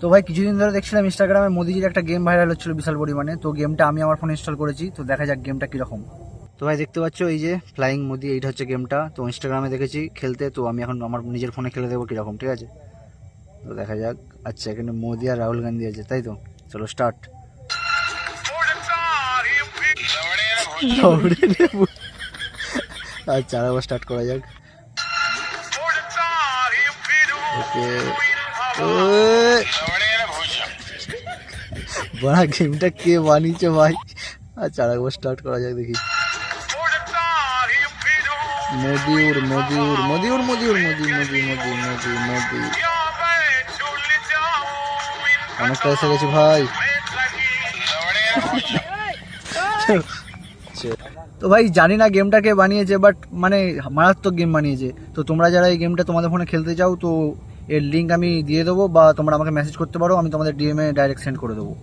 তো ভাই কিছুদিন ধরে দেখছিলাম ইনস্টাগ্রামে মোদিজির একটা গেম ভাইরাল হচ্ছিল বিশাল পরিমাণে, তো গেমটা আমি আমার ফোনে ইনস্টল করেছি, তো দেখা যাক গেমটা কীরকম। তো ভাই দেখতে পাচ্ছ এই যে ফ্লাইং মোদি, এইটা হচ্ছে গেমটা। তো ইনস্টাগ্রামে দেখেছি খেলতে, তো আমি এখন আমার নিজের ফোনে খেলে দেবো কীরকম, ঠিক আছে? তো দেখা যাক। আচ্ছা এখানে মোদি আর রাহুল গান্ধী আছে, তাই তো? চলো স্টার্ট। আচ্ছা আরেকবার স্টার্ট করা যাক। ওকে, বড়া গেমটা কে বানিয়েছে ভাই? আচ্ছা আরেকবার স্টার্ট করা যাক, দেখি। মোদি উড় মোদি উড় মোদি উড় মোদি উড় মোদি মোদি মোদি মোদি মোদি। অনেকটা এসে গেছি ভাই। তো ভাই জানি না গেমটা কে বানিয়েছে, বাট মানে মারাত্মক গেম বানিয়েছে। তো তোমরা যারা এই গেমটা তোমাদের ফোনে খেলতে চাও, তো এর লিঙ্ক আমি দিয়ে দেবো, বা তোমরা আমাকে মেসেজ করতে পারো, আমি তোমাদের ডিএমএ ডাইরেক্ট সেন্ড করে দেবো।